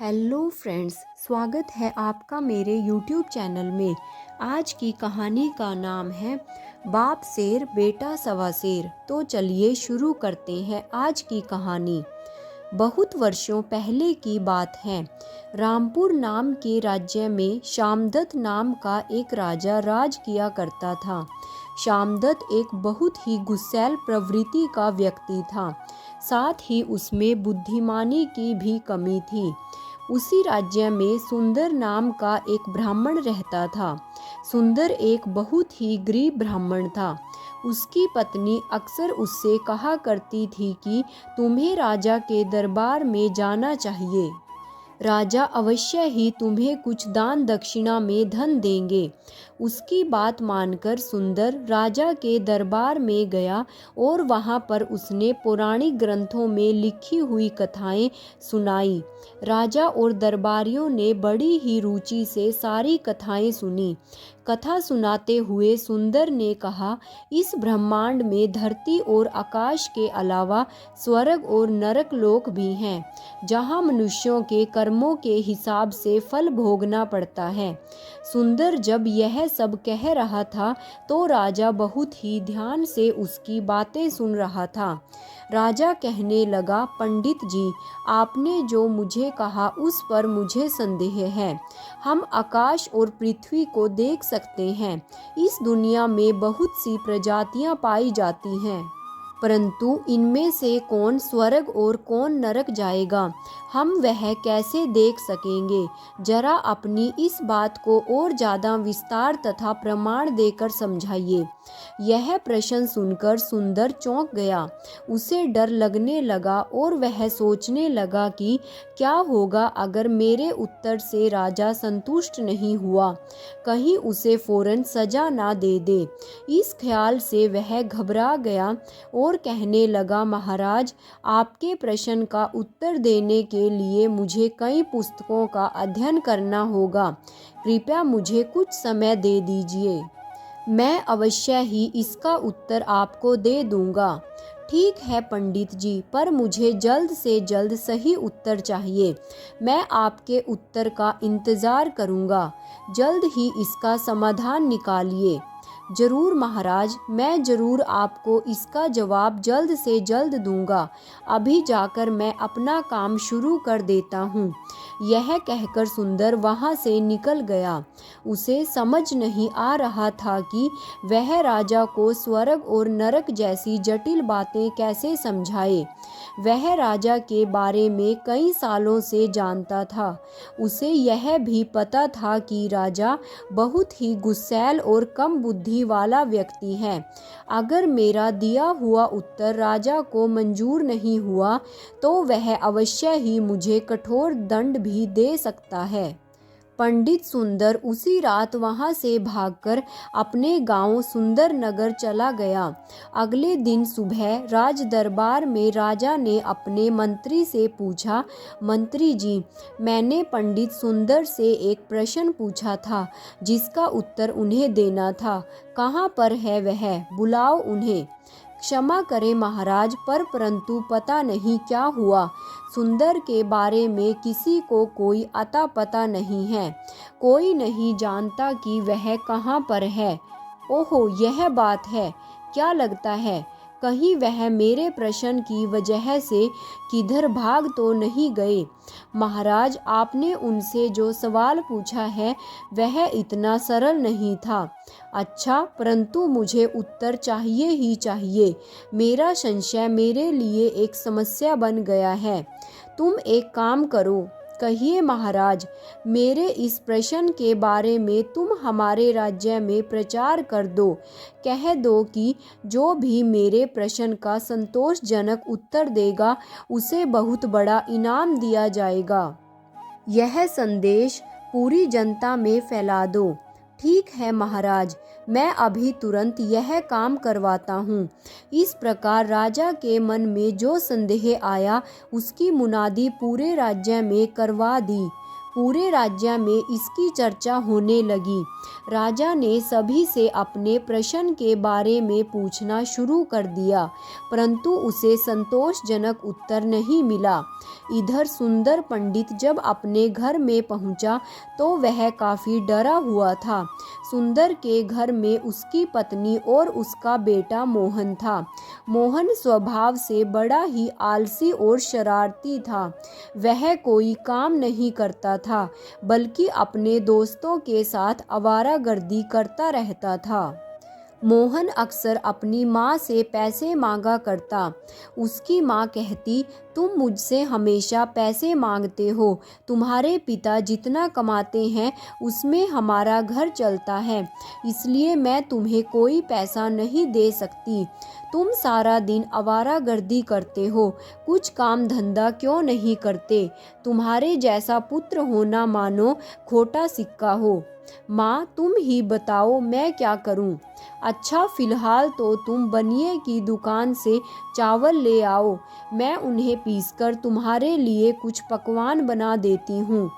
Hello friends, स्वागत है आपका मेरे YouTube चैनल में। आज की कहानी का नाम है बाप शेर बेटा सवा शेर। तो चलिए शुरू करते हैं आज की कहानी। बहुत वर्षों पहले की बात है। रामपुर नाम के राज्य में शामदत्त नाम का एक राजा राज किया करता था। शामदत्त एक बहुत ही गुस्सैल प्रवृत्ति का व्यक्ति था, साथ ही उसमें बुद्धिमानी की भी कमी थी। उसी राज्य में सुंदर नाम का एक ब्राह्मण रहता था। सुंदर एक बहुत ही गरीब ब्राह्मण था। उसकी पत्नी अक्सर उससे कहा करती थी कि तुम्हें राजा के दरबार में जाना चाहिए। राजा अवश्य ही तुम्हें कुछ दान दक्षिणा में धन देंगे। उसकी बात मानकर सुंदर राजा के दरबार में गया और वहां पर उसने पौराणिक ग्रंथों में लिखी हुई कथाएं सुनाई। राजा और दरबारियों ने बड़ी ही रुचि से सारी कथाएं सुनी। कथा सुनाते हुए सुंदर ने कहा, इस ब्रह्मांड में धरती और आकाश के अलावा स्वर्ग और नरक लोक भी हैं, जहां मनुष्यों के कर्मों के हिसाब से फल भोगना पड़ता है। सुंदर जब यह सब कह रहा था तो राजा बहुत ही ध्यान से उसकी बातें सुन रहा था। राजा कहने लगा, पंडित जी, आपने जो मुझे कहा उस पर मुझे संदेह है। हम आकाश और पृथ्वी को देख सकते हैं। इस दुनिया में बहुत सी प्रजातियां पाई जाती हैं, परंतु इनमें से कौन स्वर्ग और कौन नरक जाएगा, हम वह कैसे देख सकेंगे? जरा अपनी इस बात को और ज़्यादा विस्तार तथा प्रमाण देकर समझाइए। यह प्रश्न सुनकर सुंदर चौंक गया। उसे डर लगने लगा और वह सोचने लगा कि क्या होगा अगर मेरे उत्तर से राजा संतुष्ट नहीं हुआ, कहीं उसे फौरन सजा ना दे दे। इस ख्याल से वह घबरा गया और कहने लगा, महाराज, आपके प्रश्न का उत्तर देने के लिए मुझे कई पुस्तकों का अध्ययन करना होगा। कृपया मुझे कुछ समय दे दीजिए, मैं अवश्य ही इसका उत्तर आपको दे दूंगा। ठीक है पंडित जी, पर मुझे जल्द से जल्द सही उत्तर चाहिए। मैं आपके उत्तर का इंतज़ार करूंगा। जल्द ही इसका समाधान निकालिए। जरूर महाराज, मैं जरूर आपको इसका जवाब जल्द से जल्द दूंगा। अभी जाकर मैं अपना काम शुरू कर देता हूँ। यह कहकर सुंदर वहाँ से निकल गया। उसे समझ नहीं आ रहा था कि वह राजा को स्वर्ग और नरक जैसी जटिल बातें कैसे समझाए। वह राजा के बारे में कई सालों से जानता था। उसे यह भी पता था कि राजा बहुत ही गुस्सैल और कम बुद्धि वाला व्यक्ति है। अगर मेरा दिया हुआ उत्तर राजा को मंजूर नहीं हुआ तो वह अवश्य ही मुझे कठोर दंड भी दे सकता है। पंडित सुंदर उसी रात वहां से भागकर अपने गांव सुंदर नगर चला गया। अगले दिन सुबह राज दरबार में राजा ने अपने मंत्री से पूछा, मंत्री जी, मैंने पंडित सुंदर से एक प्रश्न पूछा था जिसका उत्तर उन्हें देना था। कहाँ पर है वह? बुलाओ उन्हें। क्षमा करें महाराज, परंतु पता नहीं क्या हुआ। सुंदर के बारे में किसी को कोई अता पता नहीं है। कोई नहीं जानता कि वह कहाँ पर है। ओहो, यह बात है। क्या लगता है कहीं वह मेरे प्रश्न की वजह से किधर भाग तो नहीं गए? महाराज, आपने उनसे जो सवाल पूछा है वह इतना सरल नहीं था। अच्छा, परंतु मुझे उत्तर चाहिए ही चाहिए। मेरा संशय मेरे लिए एक समस्या बन गया है। तुम एक काम करो, कहिए महाराज, मेरे इस प्रश्न के बारे में तुम हमारे राज्य में प्रचार कर दो। कह दो कि जो भी मेरे प्रश्न का संतोषजनक उत्तर देगा उसे बहुत बड़ा इनाम दिया जाएगा। यह संदेश पूरी जनता में फैला दो। ठीक है महाराज, मैं अभी तुरंत यह काम करवाता हूँ। इस प्रकार राजा के मन में जो संदेह आया उसकी मुनादी पूरे राज्य में करवा दी। पूरे राज्य में इसकी चर्चा होने लगी। राजा ने सभी से अपने प्रश्न के बारे में पूछना शुरू कर दिया, परंतु उसे संतोषजनक उत्तर नहीं मिला। इधर सुंदर पंडित जब अपने घर में पहुंचा तो वह काफ़ी डरा हुआ था। सुंदर के घर में उसकी पत्नी और उसका बेटा मोहन था। मोहन स्वभाव से बड़ा ही आलसी और शरारती था। वह कोई काम नहीं करता था, बल्कि अपने दोस्तों के साथ आवारागर्दी करता रहता था। मोहन अक्सर अपनी माँ से पैसे मांगा करता। उसकी माँ कहती, तुम मुझसे हमेशा पैसे मांगते हो। तुम्हारे पिता जितना कमाते हैं उसमें हमारा घर चलता है, इसलिए मैं तुम्हें कोई पैसा नहीं दे सकती। तुम सारा दिन आवारागर्दी करते हो, कुछ काम धंधा क्यों नहीं करते? तुम्हारे जैसा पुत्र होना मानो खोटा सिक्का हो। माँ, तुम ही बताओ मैं क्या करूं? अच्छा, फिलहाल तो तुम बनिए की दुकान से चावल ले आओ, मैं उन्हें पीसकर तुम्हारे लिए कुछ पकवान बना देती हूँ।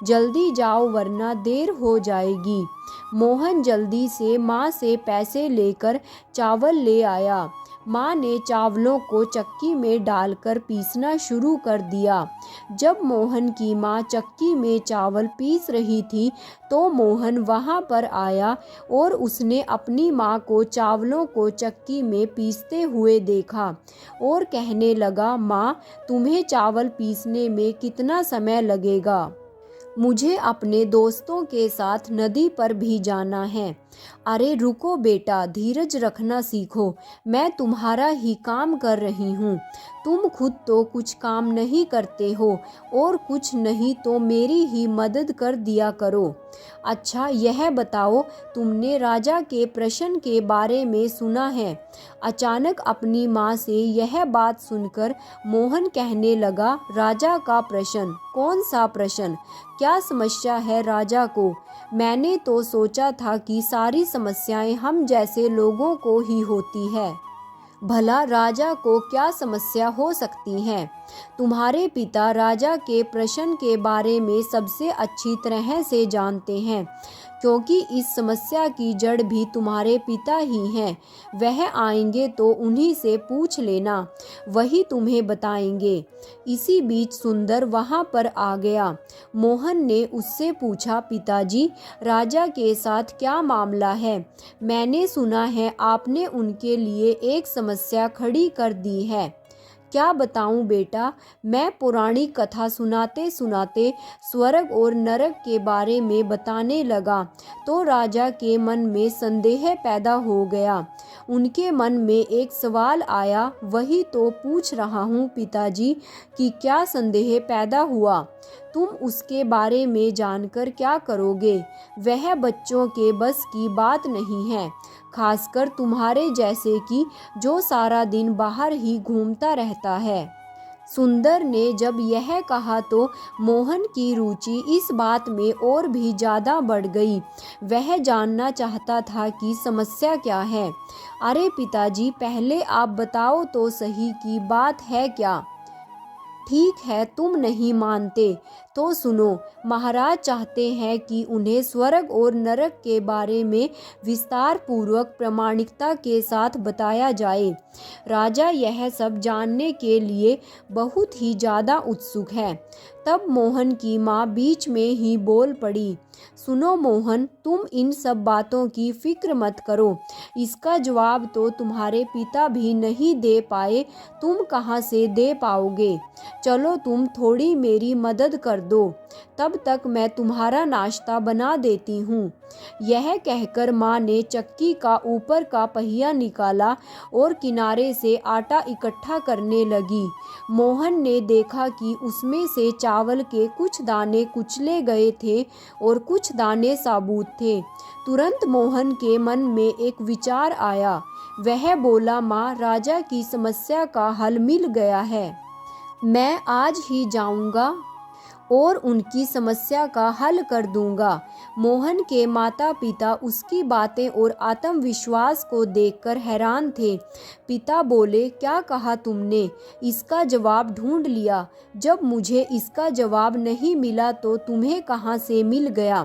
जल्दी जाओ वरना देर हो जाएगी। मोहन जल्दी से माँ से पैसे लेकर चावल ले आया। माँ ने चावलों को चक्की में डालकर पीसना शुरू कर दिया। जब मोहन की माँ चक्की में चावल पीस रही थी तो मोहन वहाँ पर आया और उसने अपनी माँ को चावलों को चक्की में पीसते हुए देखा और कहने लगा, माँ, तुम्हें चावल पीसने में कितना समय लगेगा? मुझे अपने दोस्तों के साथ नदी पर भी जाना है। अरे रुको बेटा, धीरज रखना सीखो, मैं तुम्हारा ही काम कर रही हूँ। तुम खुद तो कुछ काम नहीं करते हो और कुछ नहीं तो मेरी ही मदद कर दिया करो। अच्छा, यह बताओ, तुमने राजा के प्रश्न के बारे में सुना है? अचानक अपनी माँ से यह बात सुनकर मोहन कहने लगा, राजा का प्रश्न? कौन सा प्रश्न? क्या समस्या है राजा को? मैंने तो सोचा था कि सारी समस्याएं हम जैसे लोगों को ही होती है। भला राजा को क्या समस्या हो सकती है? तुम्हारे पिता राजा के प्रश्न के बारे में सबसे अच्छी तरह से जानते हैं, क्योंकि इस समस्या की जड़ भी तुम्हारे पिता ही हैं। वह आएंगे तो उन्हीं से पूछ लेना, वही तुम्हें बताएंगे। इसी बीच सुंदर वहां पर आ गया। मोहन ने उससे पूछा, पिताजी, राजा के साथ क्या मामला है? मैंने सुना है आपने उनके लिए एक समस्या खड़ी कर दी है। क्या बताऊं बेटा? मैं पुरानी कथा सुनाते सुनाते स्वर्ग और नरक के बारे में बताने लगा तो राजा के मन में संदेह पैदा हो गया। उनके मन में एक सवाल आया, वही तो पूछ रहा हूँ पिताजी कि क्या संदेह पैदा हुआ? तुम उसके बारे में जानकर क्या करोगे? वह बच्चों के बस की बात नहीं है, खासकर तुम्हारे जैसे कि जो सारा दिन बाहर ही घूमता रहता है। सुंदर ने जब यह कहा तो मोहन की रुचि इस बात में और भी ज़्यादा बढ़ गई। वह जानना चाहता था कि समस्या क्या है। अरे पिताजी, पहले आप बताओ तो सही कि बात है क्या? ठीक है, तुम नहीं मानते तो सुनो। महाराज चाहते हैं कि उन्हें स्वर्ग और नरक के बारे में विस्तार पूर्वक प्रामाणिकता के साथ बताया जाए। राजा यह सब जानने के लिए बहुत ही ज़्यादा उत्सुक है। तब मोहन की माँ बीच में ही बोल पड़ी, सुनो मोहन, तुम इन सब बातों की फिक्र मत करो। इसका जवाब तो तुम्हारे पिता भी नहीं दे पाए, तुम कहाँ से दे पाओगे? चलो तुम थोड़ी मेरी मदद कर दो, तब तक मैं तुम्हारा नाश्ता बना देती हूँ। यह कहकर माँ ने चक्की का ऊपर का पहिया निकाला और किनारे से आटा इकट्ठा करने लगी। मोहन ने देखा कि उसमें से चावल के कुछ दाने कुचले गए थे और कुछ दाने साबुत थे। तुरंत मोहन के मन में एक विचार आया। वह बोला, माँ, राजा की समस्या का हल मिल गया है। मैं आज ही जाऊंगा और उनकी समस्या का हल कर दूंगा। मोहन के माता पिता उसकी बातें और आत्मविश्वास को देखकर हैरान थे। पिता बोले, क्या कहा तुमने? इसका जवाब ढूंढ लिया? जब मुझे इसका जवाब नहीं मिला तो तुम्हें कहाँ से मिल गया?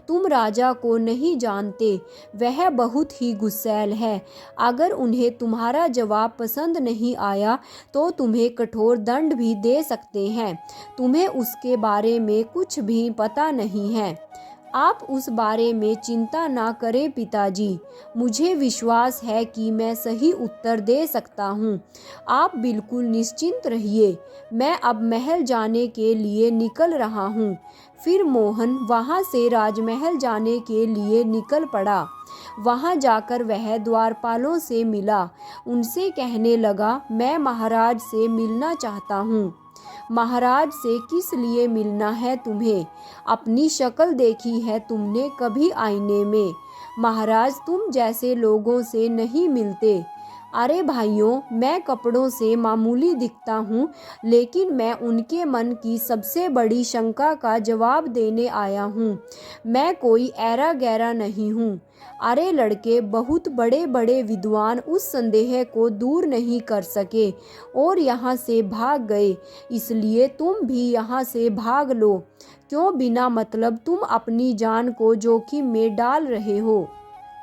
तुम राजा को नहीं जानते, वह बहुत ही गुस्सैल है। अगर उन्हें तुम्हारा जवाब पसंद नहीं आया तो तुम्हें कठोर दंड भी दे सकते हैं। तुम्हें उसके बारे में कुछ भी पता नहीं है। आप उस बारे में चिंता ना करें पिताजी, मुझे विश्वास है कि मैं सही उत्तर दे सकता हूँ। आप बिल्कुल निश्चिंत रहिए, मैं अब महल जाने के लिए निकल रहा हूँ। फिर मोहन वहाँ से राजमहल जाने के लिए निकल पड़ा। वहाँ जाकर वह द्वारपालों से मिला। उनसे कहने लगा, मैं महाराज से मिलना चाहता हूँ। महाराज से किस लिए मिलना है तुम्हें? अपनी शक्ल देखी है तुमने कभी आईने में? महाराज तुम जैसे लोगों से नहीं मिलते। अरे भाइयों, मैं कपड़ों से मामूली दिखता हूँ, लेकिन मैं उनके मन की सबसे बड़ी शंका का जवाब देने आया हूँ। मैं कोई ऐरा गैरा नहीं हूँ। अरे लड़के, बहुत बड़े बड़े विद्वान उस संदेह को दूर नहीं कर सके और यहाँ से भाग गए, इसलिए तुम भी यहाँ से भाग लो। क्यों बिना मतलब तुम अपनी जान को जोखिम में डाल रहे हो?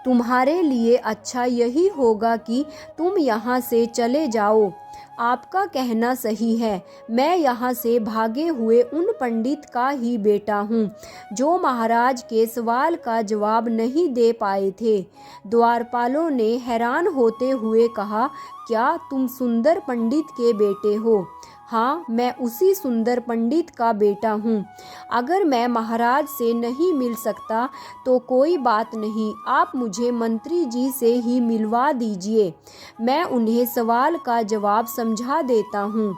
तुम्हारे लिए अच्छा यही होगा कि तुम यहाँ से चले जाओ। आपका कहना सही है, मैं यहाँ से भागे हुए उन पंडित का ही बेटा हूँ जो महाराज के सवाल का जवाब नहीं दे पाए थे। द्वारपालों ने हैरान होते हुए कहा, क्या तुम सुंदर पंडित के बेटे हो? हाँ, मैं उसी सुंदर पंडित का बेटा हूँ। अगर मैं महाराज से नहीं मिल सकता तो कोई बात नहीं, आप मुझे मंत्री जी से ही मिलवा दीजिए, मैं उन्हें सवाल का जवाब समझा देता हूँ।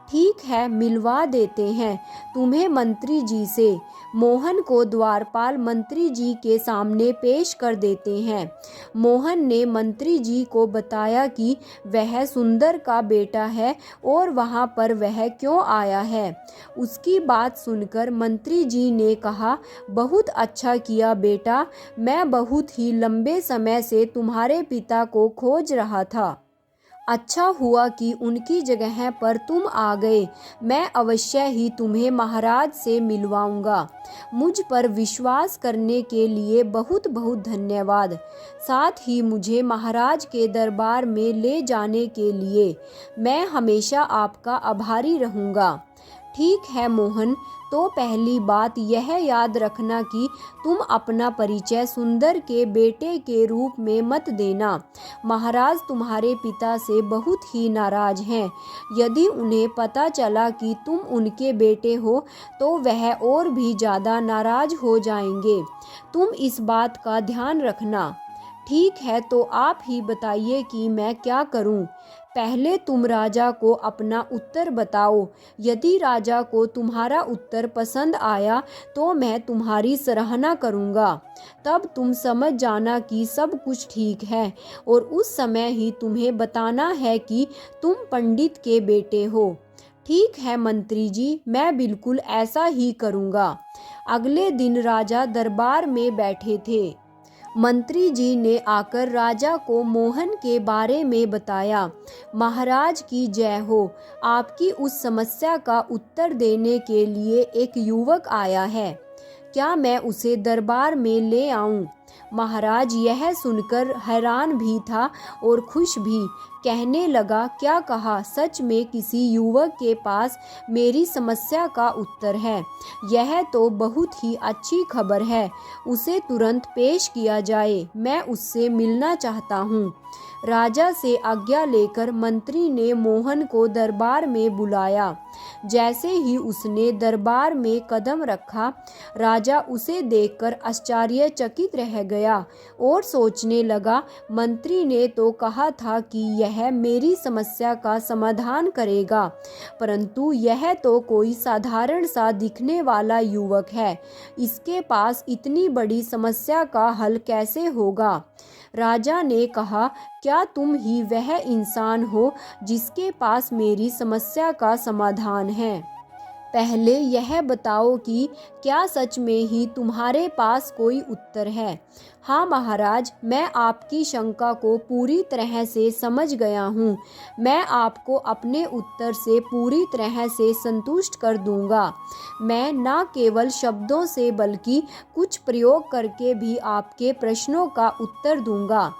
ठीक है, मिलवा देते हैं तुम्हें मंत्री जी से। मोहन को द्वारपाल मंत्री जी के सामने पेश कर देते हैं। मोहन ने मंत्री जी को बताया कि वह सुंदर का बेटा है और वहाँ पर वह क्यों आया है। उसकी बात सुनकर मंत्री जी ने कहा, बहुत अच्छा किया बेटा, मैं बहुत ही लंबे समय से तुम्हारे पिता को खोज रहा था। अच्छा हुआ कि उनकी जगह पर तुम आ गए। मैं अवश्य ही तुम्हें महाराज से मिलवाऊंगा। मुझ पर विश्वास करने के लिए बहुत बहुत धन्यवाद। साथ ही मुझे महाराज के दरबार में ले जाने के लिए मैं हमेशा आपका आभारी रहूंगा। ठीक है मोहन, तो पहली बात यह याद रखना कि तुम अपना परिचय सुंदर के बेटे के रूप में मत देना। महाराज तुम्हारे पिता से बहुत ही नाराज हैं। यदि उन्हें पता चला कि तुम उनके बेटे हो तो वह और भी ज़्यादा नाराज हो जाएंगे। तुम इस बात का ध्यान रखना। ठीक है, तो आप ही बताइए कि मैं क्या करूं? पहले तुम राजा को अपना उत्तर बताओ। यदि राजा को तुम्हारा उत्तर पसंद आया तो मैं तुम्हारी सराहना करूंगा। तब तुम समझ जाना कि सब कुछ ठीक है और उस समय ही तुम्हें बताना है कि तुम पंडित के बेटे हो। ठीक है मंत्री जी, मैं बिल्कुल ऐसा ही करूंगा। अगले दिन राजा दरबार में बैठे थे। मंत्री जी ने आकर राजा को मोहन के बारे में बताया। महाराज की जय हो, आपकी उस समस्या का उत्तर देने के लिए एक युवक आया है, क्या मैं उसे दरबार में ले आऊं? महाराज यह सुनकर हैरान भी था और खुश भी। कहने लगा, क्या कहा? सच में किसी युवक के पास मेरी समस्या का उत्तर है? यह तो बहुत ही अच्छी खबर है। उसे तुरंत पेश किया जाए, मैं उससे मिलना चाहता हूँ। राजा से आज्ञा लेकर मंत्री ने मोहन को दरबार में बुलाया। जैसे ही उसने दरबार में कदम रखा, राजा उसे देखकर आश्चर्यचकित रह गया और सोचने लगा, मंत्री ने तो कहा था कि यह मेरी समस्या का समाधान करेगा, परंतु यह तो कोई साधारण सा दिखने वाला युवक है। इसके पास इतनी बड़ी समस्या का हल कैसे होगा? राजा ने कहा, क्या तुम ही वह इंसान हो जिसके पास मेरी समस्या का समाधान है? पहले यह बताओ कि क्या सच में ही तुम्हारे पास कोई उत्तर है? हाँ महाराज, मैं आपकी शंका को पूरी तरह से समझ गया हूँ। मैं आपको अपने उत्तर से पूरी तरह से संतुष्ट कर दूंगा। मैं न केवल शब्दों से बल्कि कुछ प्रयोग करके भी आपके प्रश्नों का उत्तर दूंगा।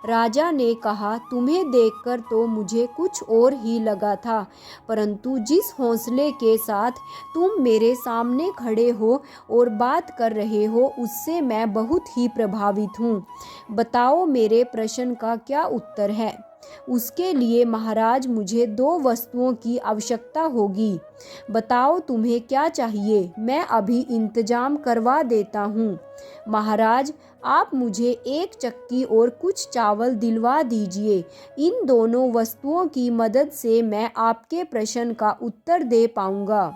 राजा ने कहा, तुम्हें देखकर तो मुझे कुछ और ही लगा था, परंतु जिस हौसले के साथ तुम मेरे सामने खड़े हो और बात कर रहे हो उससे मैं बहुत ही प्रभावित हूँ। बताओ मेरे प्रश्न का क्या उत्तर है? उसके लिए महाराज मुझे 2 वस्तुओं की आवश्यकता होगी। बताओ तुम्हें क्या चाहिए, मैं अभी इंतजाम करवा देता हूँ। महाराज, आप मुझे 1 चक्की और कुछ चावल दिलवा दीजिए। इन दोनों वस्तुओं की मदद से मैं आपके प्रश्न का उत्तर दे पाऊंगा।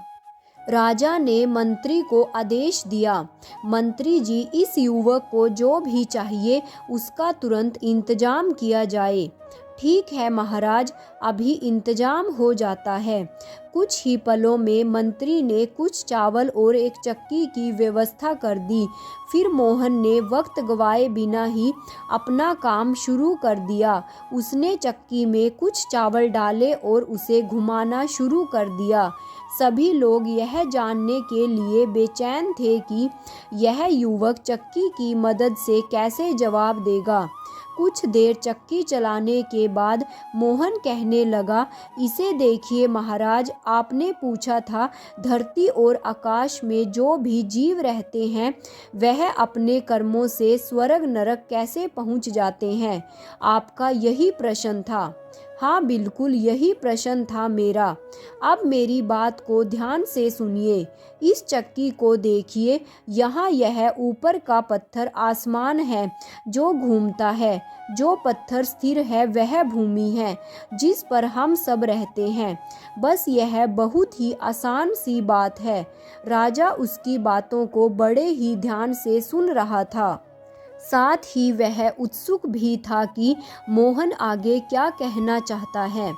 राजा ने मंत्री को आदेश दिया, मंत्री जी, इस युवक को जो भी चाहिए उसका तुरंत इंतजाम किया जाए। ठीक है महाराज, अभी इंतजाम हो जाता है। कुछ ही पलों में मंत्री ने कुछ चावल और 1 चक्की की व्यवस्था कर दी। फिर मोहन ने वक्त गवाए बिना ही अपना काम शुरू कर दिया। उसने चक्की में कुछ चावल डाले और उसे घुमाना शुरू कर दिया। सभी लोग यह जानने के लिए बेचैन थे कि यह युवक चक्की की मदद से कैसे जवाब देगा। कुछ देर चक्की चलाने के बाद मोहन कहने लगा, इसे देखिए महाराज, आपने पूछा था धरती और आकाश में जो भी जीव रहते हैं वह अपने कर्मों से स्वर्ग नरक कैसे पहुंच जाते हैं। आपका यही प्रश्न था। हाँ बिल्कुल यही प्रश्न था मेरा। अब मेरी बात को ध्यान से सुनिए। इस चक्की को देखिए, यहाँ यह ऊपर का पत्थर आसमान है जो घूमता है, जो पत्थर स्थिर है वह भूमि है जिस पर हम सब रहते हैं। बस यह बहुत ही आसान सी बात है। राजा उसकी बातों को बड़े ही ध्यान से सुन रहा था। साथ ही वह उत्सुक भी था कि मोहन आगे क्या कहना चाहता है।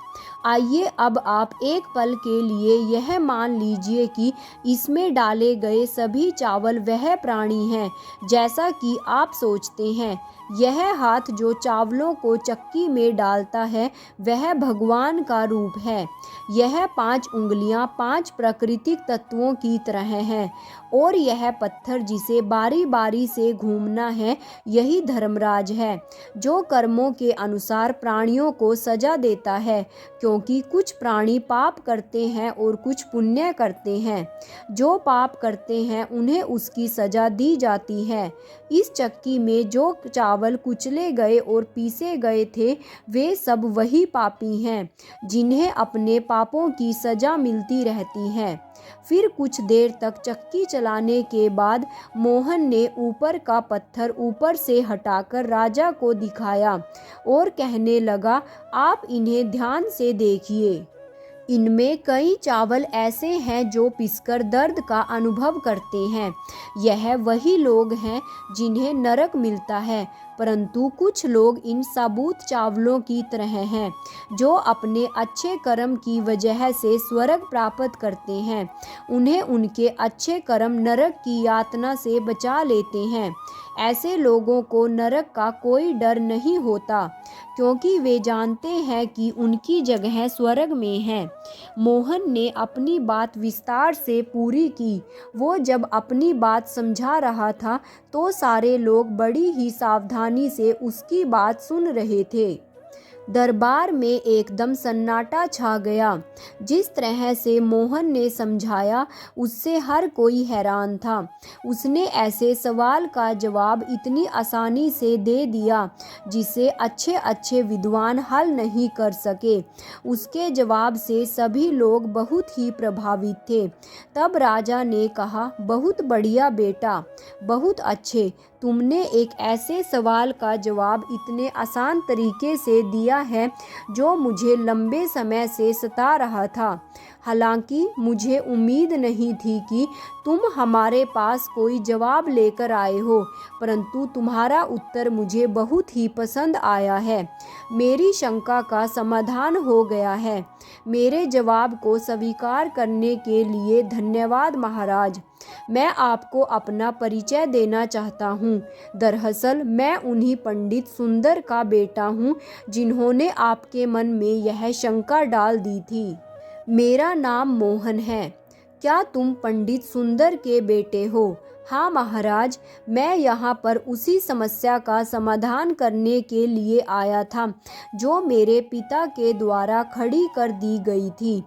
आइए अब आप एक पल के लिए यह मान लीजिए कि इसमें डाले गए सभी चावल वह प्राणी हैं जैसा कि आप सोचते हैं। यह हाथ जो चावलों को चक्की में डालता है वह भगवान का रूप है। यह 5 उंगलियां 5 प्राकृतिक तत्वों की तरह हैं और यह पत्थर जिसे बारी बारी से घूमना है यही धर्मराज है, जो कर्मों के अनुसार प्राणियों को सजा देता है, क्योंकि कुछ प्राणी पाप करते हैं और कुछ पुण्य करते हैं। जो पाप करते हैं उन्हें उसकी सजा दी जाती है। इस चक्की में जो चावल कुचले गए और पीसे गए थे वे सब वही पापी हैं जिन्हें अपने पापों की सजा मिलती रहती है। फिर कुछ देर तक चक्की चलाने के बाद मोहन ने ऊपर का पत्थर ऊपर से हटाकर राजा को दिखाया और कहने लगा, आप इन्हें ध्यान से देखिए। इनमें कई चावल ऐसे हैं जो पिसकर दर्द का अनुभव करते हैं। यह वही लोग हैं जिन्हें नरक मिलता है, परंतु कुछ लोग इन साबुत चावलों की तरह हैं जो अपने अच्छे कर्म की वजह से स्वर्ग प्राप्त करते हैं। उन्हें उनके अच्छे कर्म नरक की यातना से बचा लेते हैं। ऐसे लोगों को नरक का कोई डर नहीं होता, क्योंकि वे जानते हैं कि उनकी जगह स्वर्ग में है। मोहन ने अपनी बात विस्तार से पूरी की। वो जब अपनी बात समझा रहा था तो सारे लोग बड़ी ही सावधानी से उसकी बात सुन रहे थे। दरबार में एकदम सन्नाटा छा गया। जिस तरह से मोहन ने समझाया उससे हर कोई हैरान था। उसने ऐसे सवाल का जवाब इतनी आसानी से दे दिया जिसे अच्छे अच्छे विद्वान हल नहीं कर सके। उसके जवाब से सभी लोग बहुत ही प्रभावित थे। तब राजा ने कहा, बहुत बढ़िया बेटा, बहुत अच्छे। तुमने एक ऐसे सवाल का जवाब इतने आसान तरीके से दिया है जो मुझे लंबे समय से सता रहा था। हालांकि मुझे उम्मीद नहीं थी कि तुम हमारे पास कोई जवाब लेकर आए हो, परंतु तुम्हारा उत्तर मुझे बहुत ही पसंद आया है। मेरी शंका का समाधान हो गया है। मेरे जवाब को स्वीकार करने के लिए धन्यवाद महाराज। मैं आपको अपना परिचय देना चाहता हूँ। दरअसल मैं उन्हीं पंडित सुंदर का बेटा हूँ जिन्होंने आपके मन में यह शंका डाल दी थी। मेरा नाम मोहन है। क्या तुम पंडित सुंदर के बेटे हो? हाँ महाराज, मैं यहाँ पर उसी समस्या का समाधान करने के लिए आया था जो मेरे पिता के द्वारा खड़ी कर दी गई थी।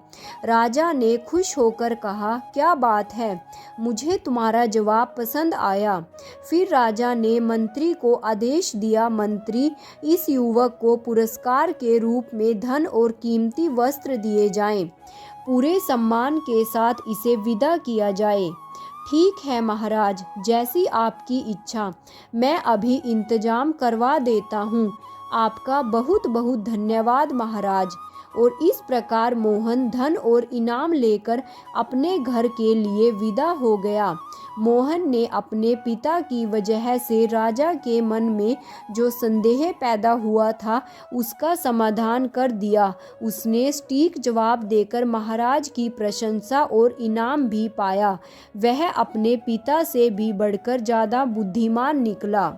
राजा ने खुश होकर कहा, क्या बात है, मुझे तुम्हारा जवाब पसंद आया। फिर राजा ने मंत्री को आदेश दिया, मंत्री, इस युवक को पुरस्कार के रूप में धन और कीमती वस्त्र दिए जाएं। पूरे सम्मान के साथ इसे विदा किया जाए। ठीक है महाराज, जैसी आपकी इच्छा। मैं अभी इंतजाम करवा देता हूँ। आपका बहुत बहुत धन्यवाद महाराज। और इस प्रकार मोहन धन और इनाम लेकर अपने घर के लिए विदा हो गया। मोहन ने अपने पिता की वजह से राजा के मन में जो संदेह पैदा हुआ था उसका समाधान कर दिया। उसने सटीक जवाब देकर महाराज की प्रशंसा और इनाम भी पाया। वह अपने पिता से भी बढ़कर ज़्यादा बुद्धिमान निकला।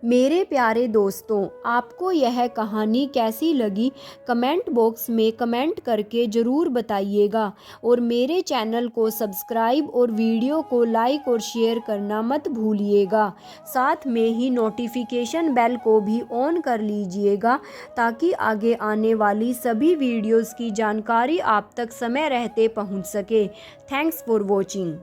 मेरे प्यारे दोस्तों, आपको यह कहानी कैसी लगी कमेंट बॉक्स में कमेंट करके ज़रूर बताइएगा। और मेरे चैनल को सब्सक्राइब और वीडियो को लाइक और शेयर करना मत भूलिएगा। साथ में ही नोटिफिकेशन बेल को भी ऑन कर लीजिएगा ताकि आगे आने वाली सभी वीडियोज़ की जानकारी आप तक समय रहते पहुंच सके। Thanks for watching.